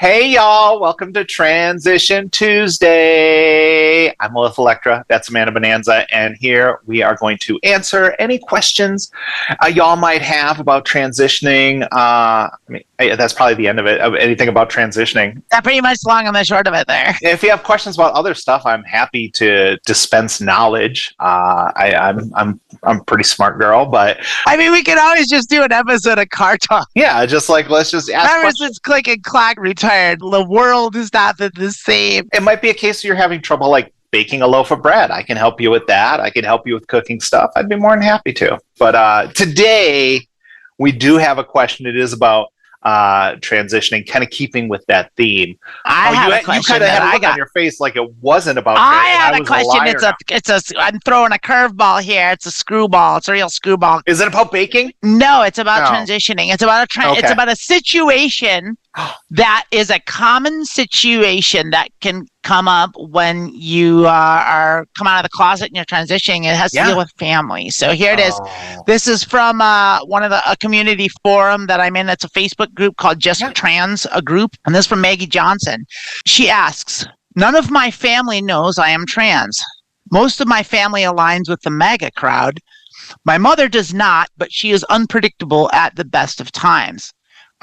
Hey y'all, welcome to Transition Tuesday. I'm Lilith Elektra, that's Amanda Bonanza, and here we are going to answer any questions y'all might have about transitioning. That's probably the end of it, of anything about transitioning. That pretty much long and the short of it there. If you have questions about other stuff, I'm happy to dispense knowledge. I'm a pretty smart girl, but I mean, we could always just do an episode of Car Talk. yeah, let's just ask Ever questions. since Click and Clack retired, the world has not been the same. It might be a case you're having trouble like baking a loaf of bread. I can help you with that. I can help you with cooking stuff. I'd be more than happy to. But today we do have a question. It is about transitioning, kind of keeping with that theme. I have a question. You kind of had a look on your face like it wasn't about. I have a question. I'm throwing a curveball here. It's a screwball. It's a real screwball. Is it about baking? No, it's about transitioning. It's about It's about a situation that is a common situation that can come up when you are come out of the closet and you're transitioning. It has to deal with family. So here it is. This is from a community forum that I'm in. It's a Facebook group called Just Trans, a group. And this is from Maggie Johnson. She asks, none of my family knows I am trans. Most of my family aligns with the MAGA crowd. My mother does not, but she is unpredictable at the best of times.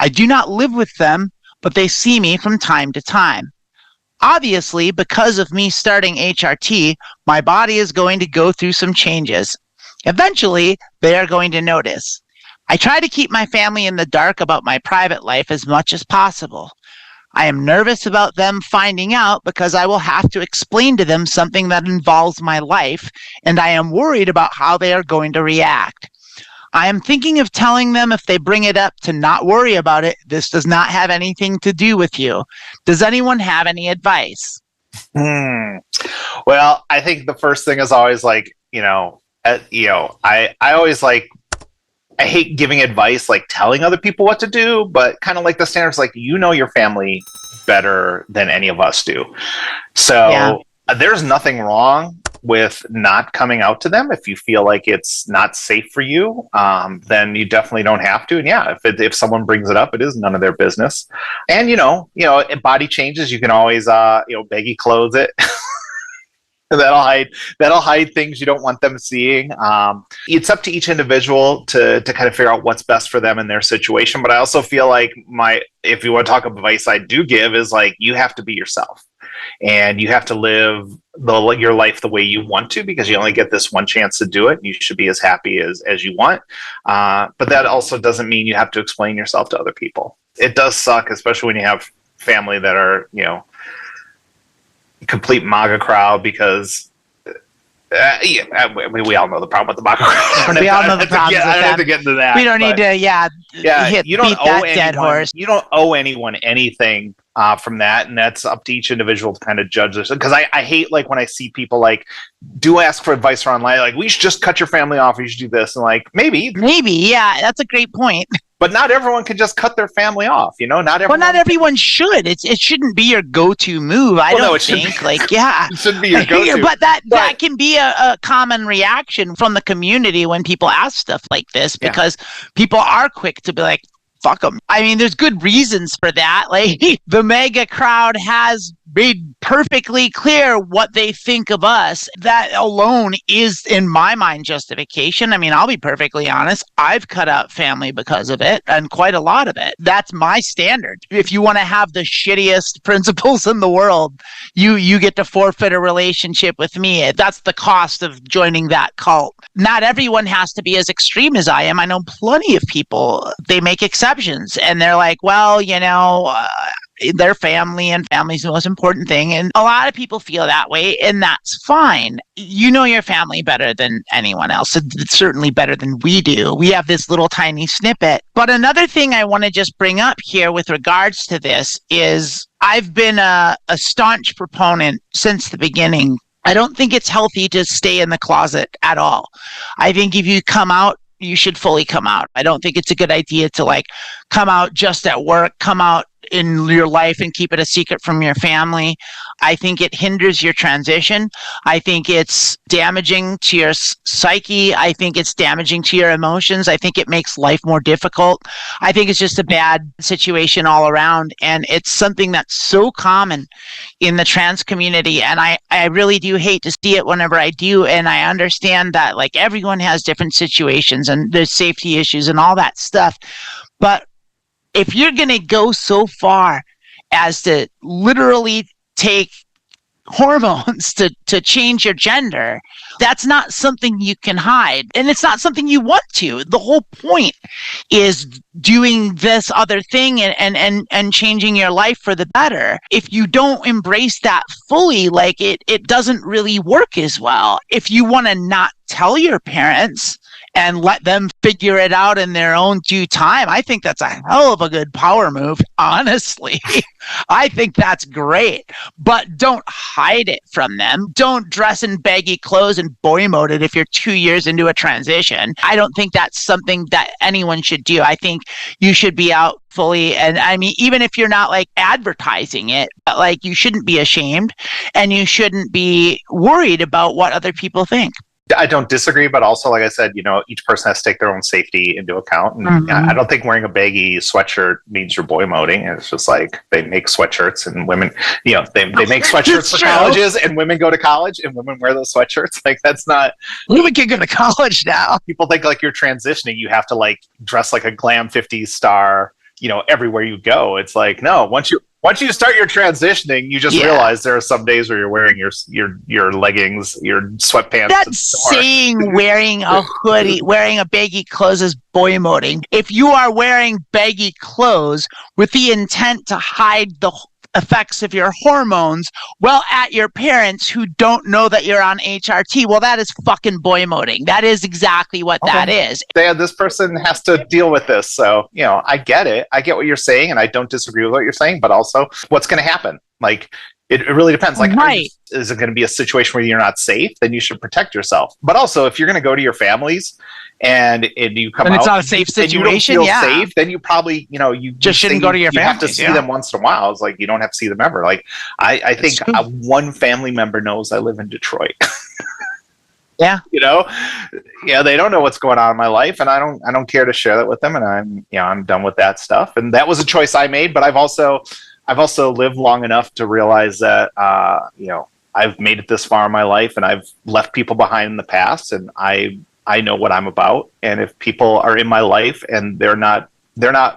I do not live with them, but they see me from time to time. Obviously, because of me starting HRT, my body is going to go through some changes. Eventually, they are going to notice. I try to keep my family in the dark about my private life as much as possible. I am nervous about them finding out because I will have to explain to them something that involves my life, and I am worried about how they are going to react. I am thinking of telling them if they bring it up to not worry about it. This does not have anything to do with you. Does anyone have any advice? Well, I think the first thing is always like, I always like, I hate giving advice, like telling other people what to do, but kind of like the standards, like, your family better than any of us do. So there's nothing wrong with not coming out to them. If you feel like it's not safe for you, then you definitely don't have to. And if someone brings it up, it is none of their business. And if body changes, you can always baggy clothes it. That'll hide things you don't want them seeing. It's up to each individual to kind of figure out what's best for them in their situation. But I also feel like if you want to talk about advice I do give is like, you have to be yourself. And you have to live your life the way you want to, because you only get this one chance to do it. You should be as happy as you want. But that also doesn't mean you have to explain yourself to other people. It does suck, especially when you have family that are, complete MAGA crowd, because we all know the problem with the MAGA crowd. We all know the problems. I don't have to get into that. We don't need to, beat that dead horse. You don't owe anyone anything from that, and that's up to each individual to kind of judge this. Because I hate like when I see people like do ask for advice for online, like, we should just cut your family off, or you should do this, and like maybe, that's a great point. But not everyone can just cut their family off, Not everyone should. It shouldn't be your go-to move. I don't think. It shouldn't be your go-to. But that can be a common reaction from the community when people ask stuff like this, because people are quick to be like, fuck them. I mean, there's good reasons for that. Like, the MAGA crowd has made perfectly clear what they think of us. That alone is, in my mind, justification. I mean, I'll be perfectly honest. I've cut out family because of it, and quite a lot of it. That's my standard. If you want to have the shittiest principles in the world, you get to forfeit a relationship with me. That's the cost of joining that cult. Not everyone has to be as extreme as I am. I know plenty of people, they make exceptions, and they're like, well, their family, and family's the most important thing. And a lot of people feel that way, and that's fine. You know your family better than anyone else. It's certainly better than we do. We have this little tiny snippet. But another thing I want to just bring up here with regards to this is I've been a staunch proponent since the beginning. I don't think it's healthy to stay in the closet at all. I think if you come out, you should fully come out. I don't think it's a good idea to come out just at work, come out in your life and keep it a secret from your family. I think it hinders your transition. I think it's damaging to your psyche. I think it's damaging to your emotions. I think it makes life more difficult. I think it's just a bad situation all around. And it's something that's so common in the trans community. And I really do hate to see it whenever I do. And I understand that like everyone has different situations and there's safety issues and all that stuff. But if you're going to go so far as to literally take hormones to change your gender, that's not something you can hide. And it's not something you want to. The whole point is doing this other thing and changing your life for the better. If you don't embrace that fully, like it doesn't really work as well. If you want to not tell your parents and let them figure it out in their own due time, I think that's a hell of a good power move, honestly. I think that's great. But don't hide it from them. Don't dress in baggy clothes and boy mode it if you're 2 years into a transition. I don't think that's something that anyone should do. I think you should be out fully. And I mean, even if you're not like advertising it, but like you shouldn't be ashamed and you shouldn't be worried about what other people think. I don't disagree, but also, like I said, each person has to take their own safety into account. And I don't think wearing a baggy sweatshirt means you're boy moding. It's just like they make sweatshirts and women, they make sweatshirts for colleges and women go to college and women wear those sweatshirts. Like that's not. Women can go to college now. People think like you're transitioning. You have to like dress like a glam 50s star, everywhere you go. It's like, no, once you start your transitioning, you just realize there are some days where you're wearing your leggings, your sweatpants. That's saying wearing a hoodie, wearing a baggy clothes is boy moding. If you are wearing baggy clothes with the intent to hide the effects of your hormones at your parents who don't know that you're on HRT, that is fucking boy moding. That is exactly what that is. This person has to deal with this. So, I get it. I get what you're saying and I don't disagree with what you're saying, but also what's going to happen? Like, it really depends. Like, is it going to be a situation where you're not safe? Then you should protect yourself. But also, if you're going to go to your families and you come out, it's not a safe situation. And you don't feel safe, then you probably, you just shouldn't go to your family. You have to see them once in a while. It's like you don't have to see them ever. Like I think one family member knows I live in Detroit. Yeah. They don't know what's going on in my life, and I don't care to share that with them. And I'm done with that stuff. And that was a choice I made. But I've also lived long enough to realize that I've made it this far in my life, and I've left people behind in the past, and I know what I'm about. And if people are in my life and they're not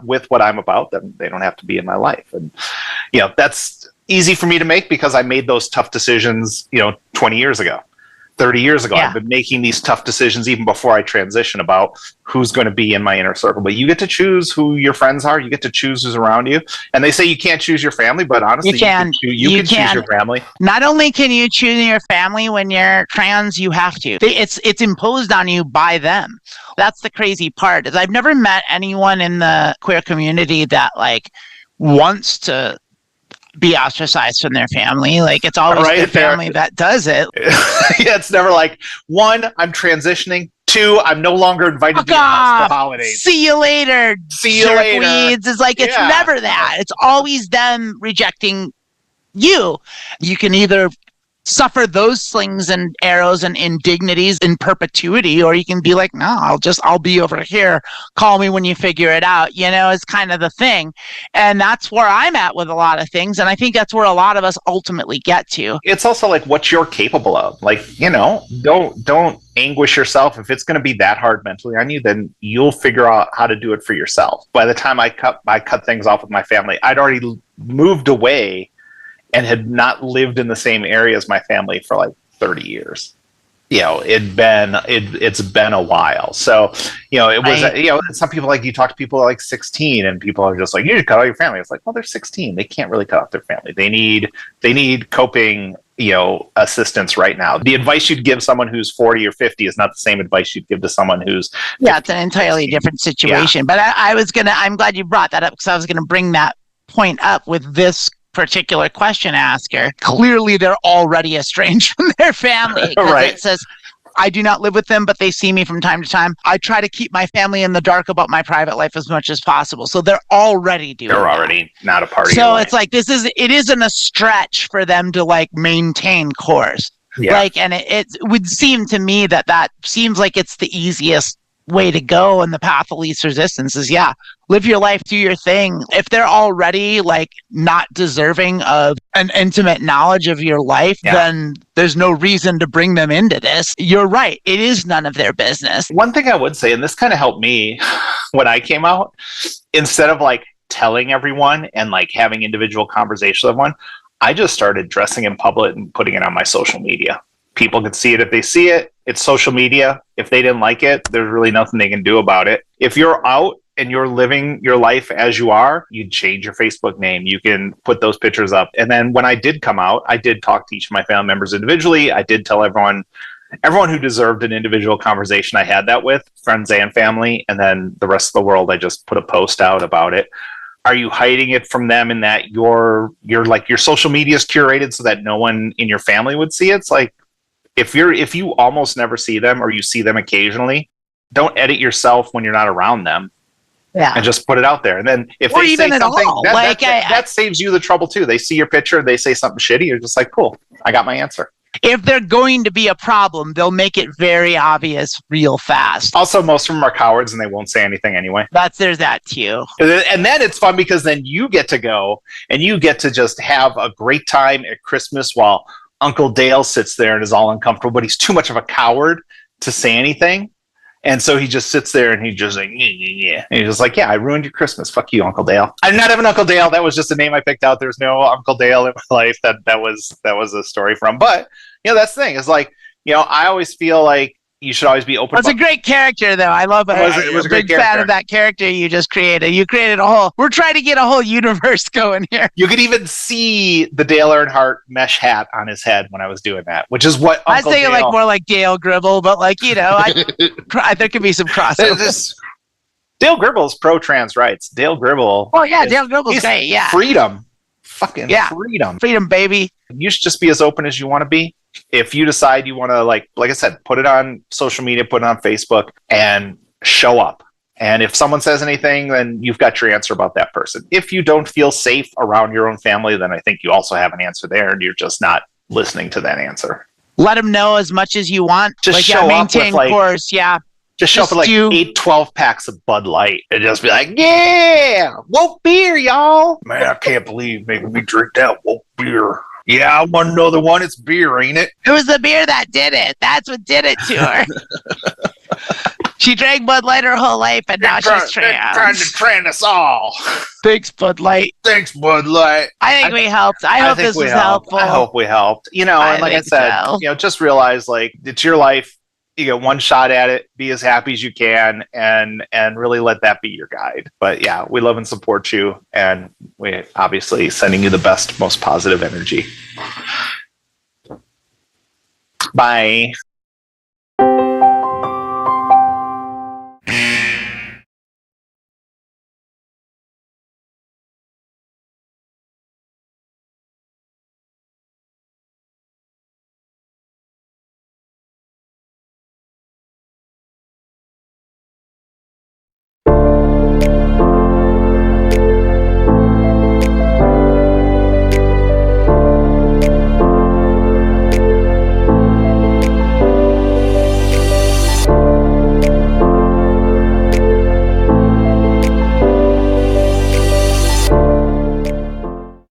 with what I'm about, then they don't have to be in my life. And that's easy for me to make because I made those tough decisions 20 years ago. 30 years ago. I've been making these tough decisions even before I transition about who's going to be in my inner circle. But you get to choose who your friends are. You get to choose who's around you. And they say you can't choose your family, but honestly, you can choose your family. Not only can you choose your family when you're trans, you have to. It's imposed on you by them. That's the crazy part. Is I've never met anyone in the queer community that like wants to be ostracized from their family. Like it's always the family that does it. It's never like, one, I'm transitioning. Two, I'm no longer invited to the house for holidays. See you later. See you later. Weeds. It's like it's never that. It's always them rejecting you. You can either suffer those slings and arrows and indignities in perpetuity, or you can be like, no, I'll be over here. Call me when you figure it out. It's kind of the thing. And that's where I'm at with a lot of things. And I think that's where a lot of us ultimately get to. It's also like what you're capable of. Like, don't anguish yourself. If it's going to be that hard mentally on you, then you'll figure out how to do it for yourself. By the time I cut things off with my family, I'd already moved away and had not lived in the same area as my family for like 30 years. It's been a while. So, it was, some people like, you talk to people like 16 and people are just like, you should cut out your family. It's like, well, they're 16. They can't really cut out their family. They need coping, assistance right now. The advice you'd give someone who's 40 or 50 is not the same advice you'd give to someone who's 50, it's an entirely different situation. Yeah. But I'm glad you brought that up because I was going to bring that point up with this particular question asker. Clearly they're already estranged from their family. Right. It says I do not live with them, but they see me from time to time. I try to keep my family in the dark about my private life as much as possible. So they're already doing They're already not a part of So your life. it's like, it isn't a stretch for them to like maintain course. Yeah. Like, and it would seem to me that seems like it's the easiest way to go, and the path of least resistance is live your life, do your thing. If they're already like not deserving of an intimate knowledge of your life, then there's no reason to bring them into this. You're right, it is none of their business. One thing I would say, and this kind of helped me when I came out, instead of like telling everyone and like having individual conversations with everyone, I just started dressing in public and putting it on my social media. People could see it if they see it. It's social media. If they didn't like it, there's really nothing they can do about it. If you're out and you're living your life as you are, you change your Facebook name. You can put those pictures up. And then when I did come out, I did talk to each of my family members individually. I did tell everyone who deserved an individual conversation, I had that with, friends and family. And then the rest of the world, I just put a post out about it. Are you hiding it from them in that your social media is curated so that no one in your family would see it? It's like, if you almost never see them or you see them occasionally, don't edit yourself when you're not around them. Yeah. And just put it out there. And then if they say something, that saves you the trouble too. They see your picture, they say something shitty, you're just like, cool, I got my answer. If they're going to be a problem, they'll make it very obvious real fast. Also, most of them are cowards and they won't say anything anyway. There's that too. And then it's fun because then you get to go and you get to just have a great time at Christmas while Uncle Dale sits there and is all uncomfortable, but he's too much of a coward to say anything. And so he just sits there and he's just like, yeah. And he's just like, I ruined your Christmas. Fuck you, Uncle Dale. I'm not having Uncle Dale. That was just a name I picked out. There's no Uncle Dale in my life that was a story from. But, that's the thing. It's like, I always feel like you should always be open. It's a great character, though. I love it. It was a big fan of that character you just created. You created we're trying to get a whole universe going here. You could even see the Dale Earnhardt mesh hat on his head when I was doing that, which is what I was thinking Dale, like more like Dale Gribble, but like, there could be some crossover. Dale Gribble's pro-trans rights. Dale Gribble. Oh, yeah, Dale Gribble's great, yeah. Freedom. Fucking freedom. Freedom, baby. You should just be as open as you want to be. If you decide you want to, like I said, put it on social media, put it on Facebook, and show up. And if someone says anything, then you've got your answer about that person. If you don't feel safe around your own family, then I think you also have an answer there, and you're just not listening to that answer. Let them know as much as you want. Just show maintain up with course, Just show up with 8, 12 packs of Bud Light and just be like, yeah, woke beer, y'all. Man, I can't believe making me drink that woke beer. Yeah, I want another one. It's beer, ain't it? It was the beer that did it. That's what did it to her. She drank Bud Light her whole life, and now she's trans. Trying to trans us all. Thanks, Bud Light. Thanks, Bud Light. I think we helped. I hope this was helpful. I hope we helped. And like I said, just realize, like, it's your life. You get one shot at it. Be as happy as you can, and really let that be your guide. But yeah, we love and support you, and we obviously sending you the best, most positive energy. Bye.